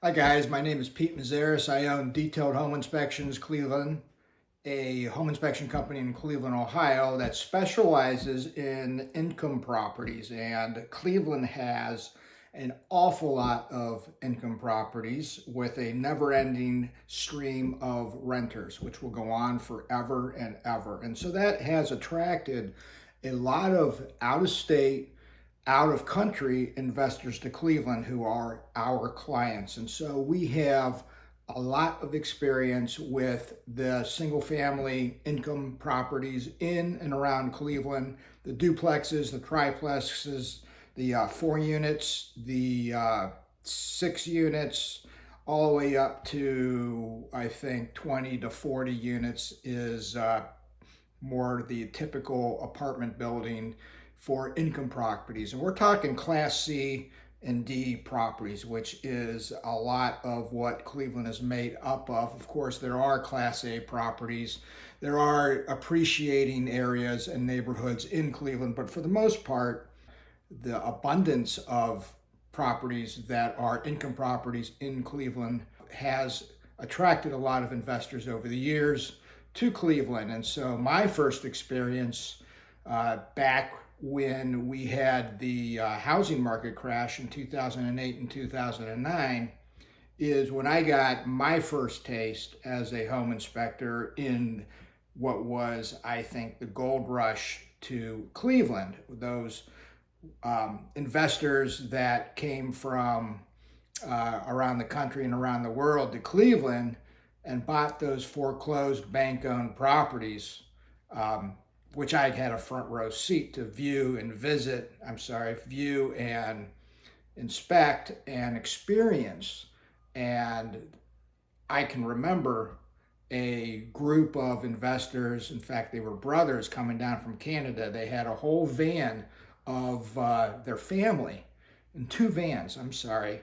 Hi guys, my name is Pete Mazaris. I own Detailed Home Inspections Cleveland, a home inspection company in Cleveland, Ohio that specializes in income properties. And Cleveland has an awful lot of income properties with a never-ending stream of renters, which will go on forever and ever. And so that has attracted a lot of out-of-state, out of country investors to Cleveland who are our clients. And so we have a lot of experience with the single family income properties in and around Cleveland, the duplexes, the triplexes, the 4 units, the 6 units, all the way up to, I think, 20 to 40 units is more the typical apartment building for income properties. And we're talking Class C and D properties, which is a lot of what Cleveland is made up of. Of course, there are Class A properties. There are appreciating areas and neighborhoods in Cleveland, but for the most part, the abundance of properties that are income properties in Cleveland has attracted a lot of investors over the years to Cleveland. And so my first experience back when we had the housing market crash in 2008 and 2009 is when I got my first taste as a home inspector in what was, I think, the gold rush to Cleveland. Those investors that came from around the country and around the world to Cleveland and bought those foreclosed bank-owned properties, which I had a front row seat to view and inspect and experience. And I can remember a group of investors, in fact, they were brothers coming down from Canada. They had a whole van of their family, in 2 vans, I'm sorry.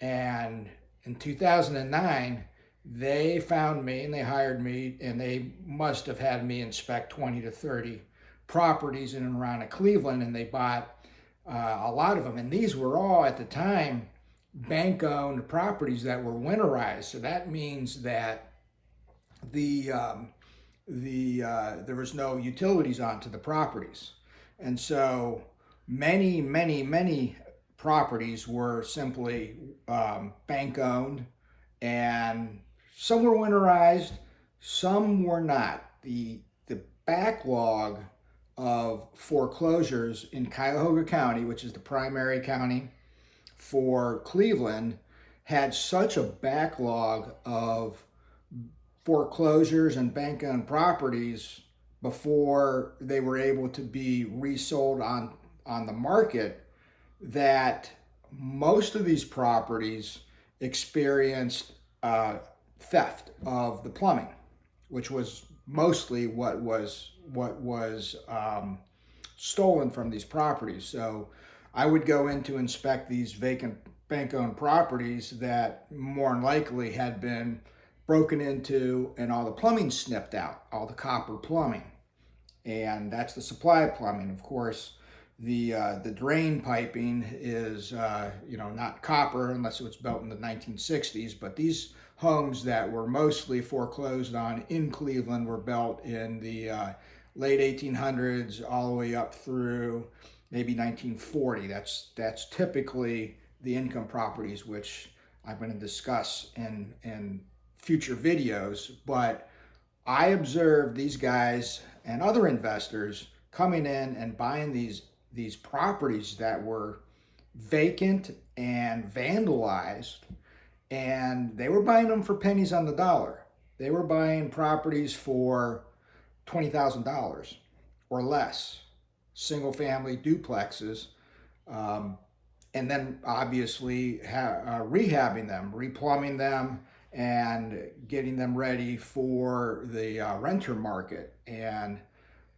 And in 2009, they found me and they hired me, and they must have had me inspect 20 to 30 properties in and around Cleveland, and they bought a lot of them. And these were all, at the time, bank-owned properties that were winterized. So that means that the there was no utilities onto the properties, and so many properties were simply bank owned, and some were winterized, some were not. The backlog of foreclosures in Cuyahoga County, which is the primary county for Cleveland, had such a backlog of foreclosures and bank-owned properties before they were able to be resold on the market that most of these properties experienced theft of the plumbing, which was mostly what was stolen from these properties. So I would go in to inspect these vacant bank-owned properties that more than likely had been broken into and all the plumbing snipped out, all the copper plumbing. And that's the supply plumbing. Of course, the drain piping is not copper unless it was built in the 1960s. But these homes that were mostly foreclosed on in Cleveland were built in the late 1800s all the way up through maybe 1940. That's typically the income properties, which I'm going to discuss in future videos. But I observed these guys and other investors coming in and buying these properties that were vacant and vandalized, and they were buying them for pennies on the dollar. They were buying properties for $20,000 or less, single family duplexes, and then obviously rehabbing them, replumbing them, and getting them ready for the renter market. And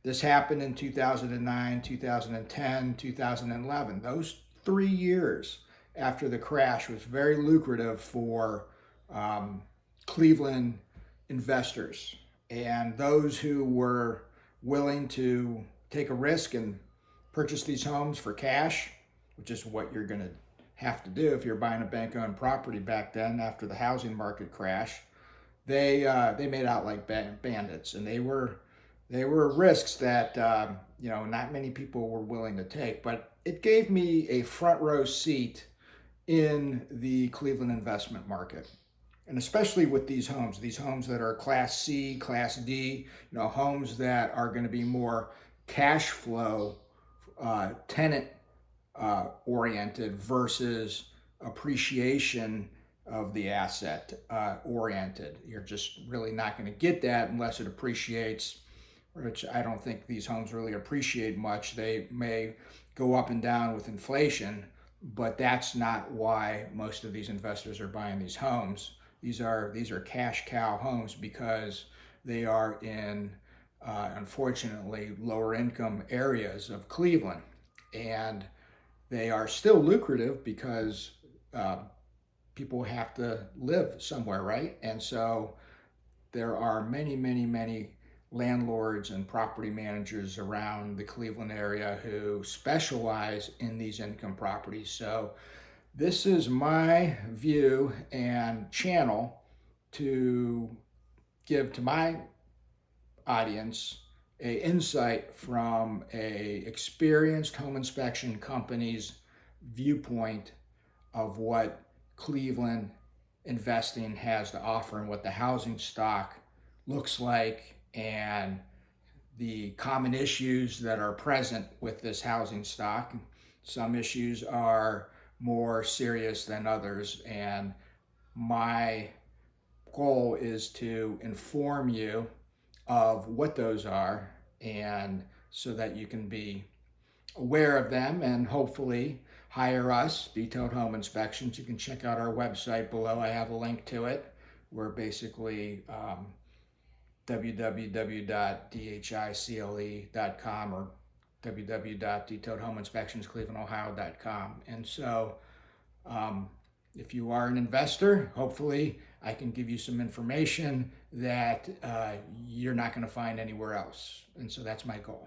this happened in 2009, 2010, 2011. Those 3 years after the crash was very lucrative for Cleveland investors and those who were willing to take a risk and purchase these homes for cash, which is what you're going to have to do if you're buying a bank-owned property back then after the housing market crash. They made out like bandits, and they were risks that not many people were willing to take. But it gave me a front row seat in the Cleveland investment market, and especially with these homes that are Class C, Class D, homes that are going to be more cash flow, tenant oriented versus appreciation of the asset oriented. You're just really not going to get that unless it appreciates, which I don't think these homes really appreciate much. They may go up and down with inflation, but that's not why most of these investors are buying these homes. These are cash cow homes because they are in unfortunately lower income areas of Cleveland, and they are still lucrative because people have to live somewhere, right? And so there are many, many, many landlords and property managers around the Cleveland area who specialize in these income properties. So this is my view and channel to give to my audience a insight from a experienced home inspection company's viewpoint of what Cleveland investing has to offer and what the housing stock looks like, and the common issues that are present with this housing stock. Some issues are more serious than others, and my goal is to inform you of what those are, and so that you can be aware of them and hopefully hire us, Detailed Home Inspections. You can check out our website below. I have a link to it. We're basically www.dhicle.com or www.detailedhomeinspectionsclevelandohio.com. And so if you are an investor, hopefully I can give you some information that you're not going to find anywhere else. And so that's my goal.